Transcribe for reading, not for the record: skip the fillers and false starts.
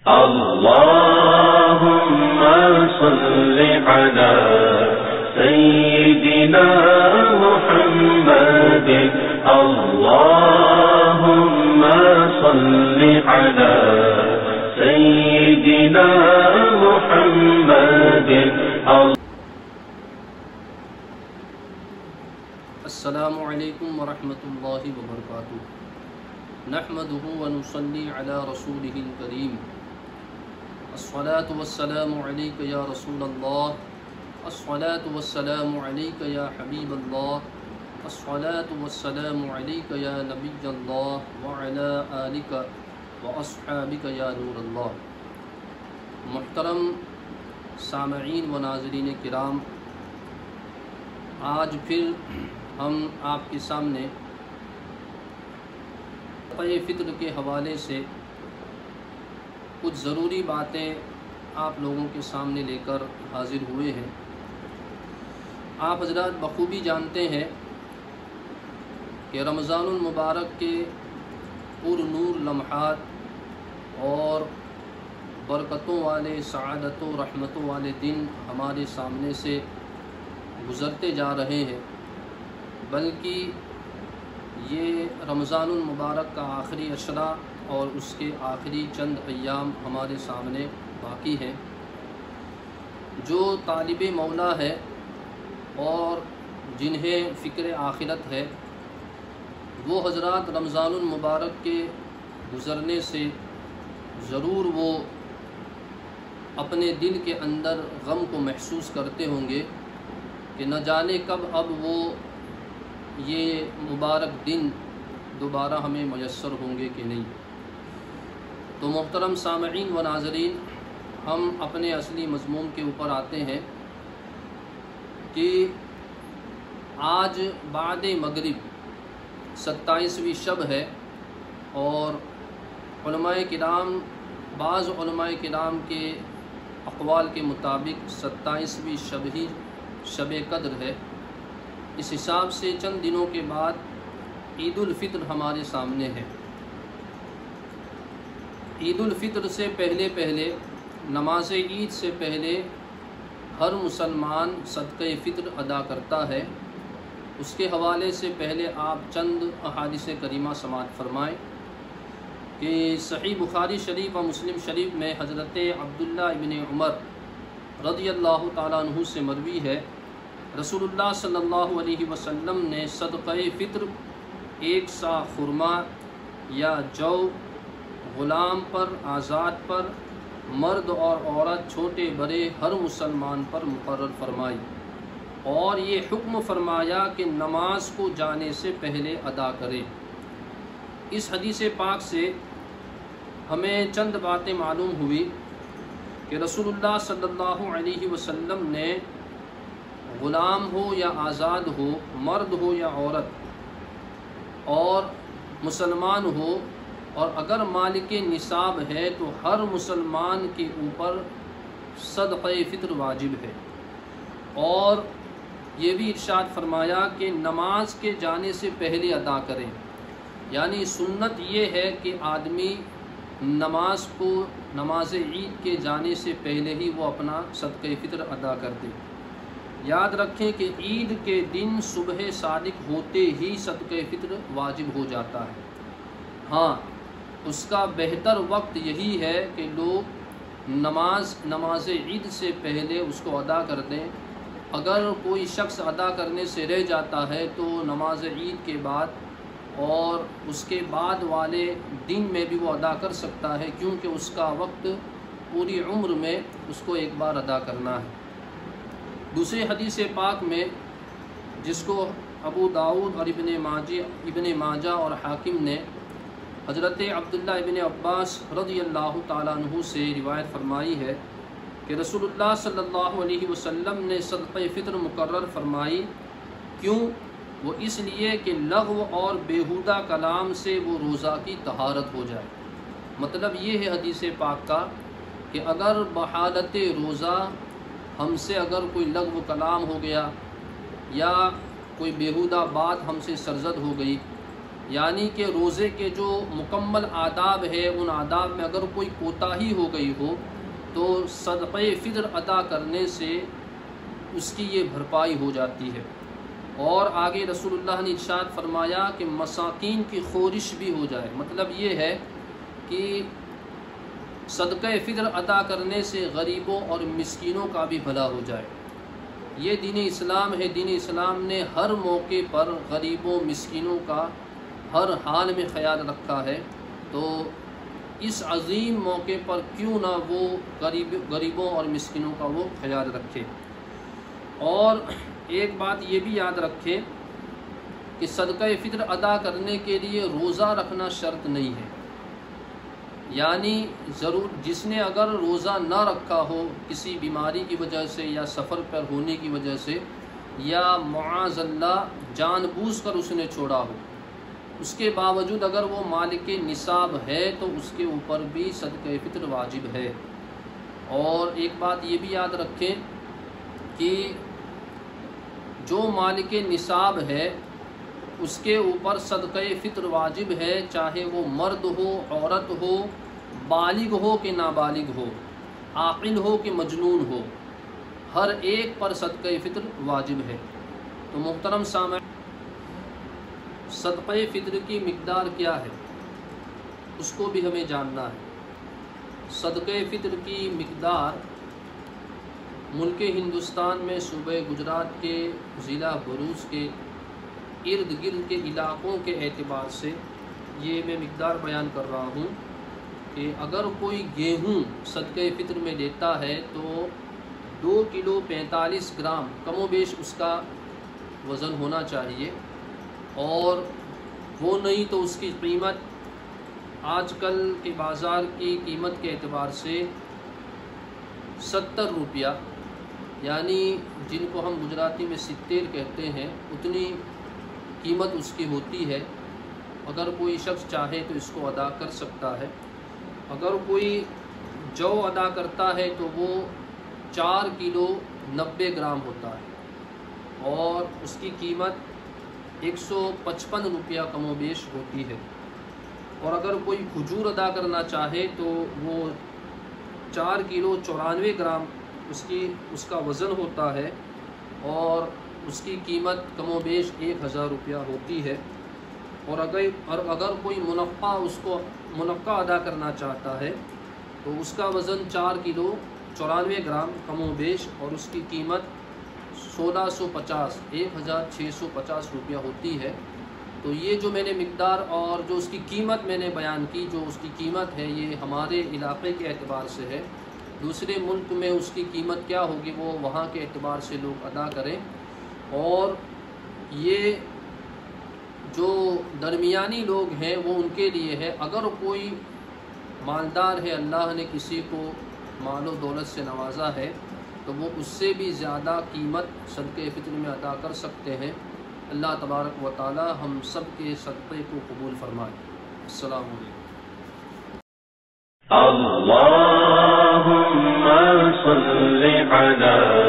اللهم صل على سيدنا محمد اللهم صل على سيدنا محمد. السلام علیکم ورحمۃ اللہ وبرکاتہ. نحمده ونصلي على رسوله الكريم. الصلاة والسلام عليك يا رسول الله. الصلاة والسلام عليك يا حبيب الله. الصلاة والسلام عليك يا نبي الله وعلى آلك وأصحابك يا نور الله. محترم سامعین و ناظرین کرام، آج پھر ہم آپ کے سامنے فطر کے حوالے سے کچھ ضروری باتیں آپ لوگوں کے سامنے لے کر حاضر ہوئے ہیں. آپ حضرات بخوبی جانتے ہیں کہ رمضان المبارک کے پر نور لمحات اور برکتوں والے، سعادتوں، رحمتوں والے دن ہمارے سامنے سے گزرتے جا رہے ہیں، بلکہ یہ رمضان المبارک کا آخری عشرہ اور اس کے آخری چند ایام ہمارے سامنے باقی ہیں. جو طالب مولا ہے اور جنہیں فکر آخرت ہے، وہ حضرات رمضان المبارک کے گزرنے سے ضرور وہ اپنے دل کے اندر غم کو محسوس کرتے ہوں گے کہ نہ جانے کب اب وہ یہ مبارک دن دوبارہ ہمیں میسر ہوں گے کہ نہیں. تو محترم سامعین و ناظرین، ہم اپنے اصلی مضمون کے اوپر آتے ہیں کہ آج بعد مغرب 27ویں شب ہے، اور علماء کرام، بعض علماء کرام کے اقوال کے مطابق 27ویں شب ہی شب قدر ہے. اس حساب سے چند دنوں کے بعد عید الفطر ہمارے سامنے ہے. عید الفطر سے پہلے نماز عید سے پہلے ہر مسلمان صدقہ فطر ادا کرتا ہے. اس کے حوالے سے پہلے آپ چند احادیث کریمہ سماعت فرمائیں کہ صحیح بخاری شریف و مسلم شریف میں حضرت عبداللہ ابن عمر رضی اللہ تعالیٰ عنہ سے مروی ہے، رسول اللہ صلی اللہ علیہ وسلم نے صدقہ فطر 1 سا خرما یا جو غلام پر، آزاد پر، مرد اور عورت، چھوٹے بڑے ہر مسلمان پر مقرر فرمائی، اور یہ حکم فرمایا کہ نماز کو جانے سے پہلے ادا کرے. اس حدیث پاک سے ہمیں چند باتیں معلوم ہوئی کہ رسول اللہ صلی اللہ علیہ وسلم نے غلام ہو یا آزاد ہو، مرد ہو یا عورت، اور مسلمان ہو، اور اگر مالک نصاب ہے تو ہر مسلمان کے اوپر صدقہ فطر واجب ہے. اور یہ بھی ارشاد فرمایا کہ نماز کے جانے سے پہلے ادا کریں، یعنی سنت یہ ہے کہ آدمی نماز عید کے جانے سے پہلے ہی وہ اپنا صدقہ فطر ادا کر دے. یاد رکھیں کہ عید کے دن صبح صادق ہوتے ہی صدقہ فطر واجب ہو جاتا ہے. ہاں، اس کا بہتر وقت یہی ہے کہ لوگ نماز عید سے پہلے اس کو ادا کر دیں. اگر کوئی شخص ادا کرنے سے رہ جاتا ہے تو نماز عید کے بعد اور اس کے بعد والے دن میں بھی وہ ادا کر سکتا ہے، کیونکہ اس کا وقت پوری عمر میں اس کو ایک بار ادا کرنا ہے. دوسری حدیث پاک میں، جس کو ابو داؤد اور ابن ماجہ اور حاکم نے حضرت عبداللہ ابن عباس رضی اللہ تعالیٰ عنہ سے روایت فرمائی ہے کہ رسول اللہ صلی اللہ علیہ وسلم نے صدقہ فطر مقرر فرمائی. کیوں؟ وہ اس لیے کہ لغو اور بیہودہ کلام سے وہ روزہ کی طہارت ہو جائے. مطلب یہ ہے حدیث پاک کا کہ اگر بحالت روزہ ہم سے اگر کوئی لغو کلام ہو گیا یا کوئی بیہودہ بات ہم سے سرزد ہو گئی یعنی کہ روزے کے جو مکمل آداب ہے ان آداب میں اگر کوئی کوتاہی ہو گئی ہو تو صدقہ فطر ادا کرنے سے اس کی یہ بھرپائی ہو جاتی ہے۔ اور آگے رسول اللہ نے ارشاد فرمایا کہ مساکین کی خورش بھی ہو جائے، مطلب یہ ہے کہ صدقہ فطر ادا کرنے سے غریبوں اور مسکینوں کا بھی بھلا ہو جائے۔ یہ دین اسلام ہے، دین اسلام نے ہر موقع پر غریبوں مسکینوں کا ہر حال میں خیال رکھا ہے، تو اس عظیم موقع پر کیوں نہ وہ غریبوں اور مسکینوں کا وہ خیال رکھے۔ اور ایک بات یہ بھی یاد رکھے کہ صدقہ فطر ادا کرنے کے لیے روزہ رکھنا شرط نہیں ہے، یعنی ضرور جس نے اگر روزہ نہ رکھا ہو کسی بیماری کی وجہ سے یا سفر پر ہونے کی وجہ سے یا معاذ اللہ جان بوجھ کر اس نے چھوڑا ہو، اس کے باوجود اگر وہ مالک نصاب ہے تو اس کے اوپر بھی صدقہ فطر واجب ہے۔ اور ایک بات یہ بھی یاد رکھیں کہ جو مالک نصاب ہے اس کے اوپر صدقہ فطر واجب ہے، چاہے وہ مرد ہو، عورت ہو، بالغ ہو کہ نابالغ ہو، عاقل ہو کہ مجنون ہو، ہر ایک پر صدقہ فطر واجب ہے۔ تو محترم سامعین، صدقہ فطر کی مقدار کیا ہے اس کو بھی ہمیں جاننا ہے۔ صدقہ فطر کی مقدار ملک ہندوستان میں صوبہ گجرات کے ضلع بھروچ کے ارد گرد کے علاقوں کے اعتبار سے یہ میں مقدار بیان کر رہا ہوں کہ اگر کوئی گیہوں صدقہ فطر میں دیتا ہے تو 2 کلو 45 گرام کم و بیش اس کا وزن ہونا چاہیے، اور وہ نہیں تو اس کی قیمت آج کل کے بازار کی قیمت کے اعتبار سے 70 روپیہ، یعنی جن کو ہم گجراتی میں 70 کہتے ہیں، اتنی قیمت اس کی ہوتی ہے۔ اگر کوئی شخص چاہے تو اس کو ادا کر سکتا ہے۔ اگر کوئی جو ادا کرتا ہے تو وہ 4 کلو 90 گرام ہوتا ہے اور اس کی قیمت 155 روپیہ کم و بیش ہوتی ہے۔ اور اگر کوئی کھجور ادا کرنا چاہے تو وہ 4 کلو 94 گرام اس کا وزن ہوتا ہے اور اس کی قیمت کم و بیش 1000 روپیہ ہوتی ہے۔ اور اگر کوئی منقع ادا کرنا چاہتا ہے تو اس کا وزن 4 کلو 94 گرام کم و بیش اور اس کی قیمت 1650 روپیہ ہوتی ہے۔ تو یہ جو میں نے مقدار اور جو اس کی قیمت میں نے بیان کی، جو اس کی قیمت ہے یہ ہمارے علاقے کے اعتبار سے ہے، دوسرے ملک میں اس کی قیمت کیا ہوگی وہ وہاں کے اعتبار سے لوگ ادا کریں۔ اور یہ جو درمیانی لوگ ہیں وہ ان کے لیے ہے، اگر کوئی مالدار ہے، اللہ نے کسی کو مال و دولت سے نوازا ہے تو وہ اس سے بھی زیادہ قیمت صدقہ فطر میں ادا کر سکتے ہیں۔ اللہ تبارک و تعالی ہم سب کے صدقے کو قبول فرمائے۔ السلام علیکم۔ اللهم صل على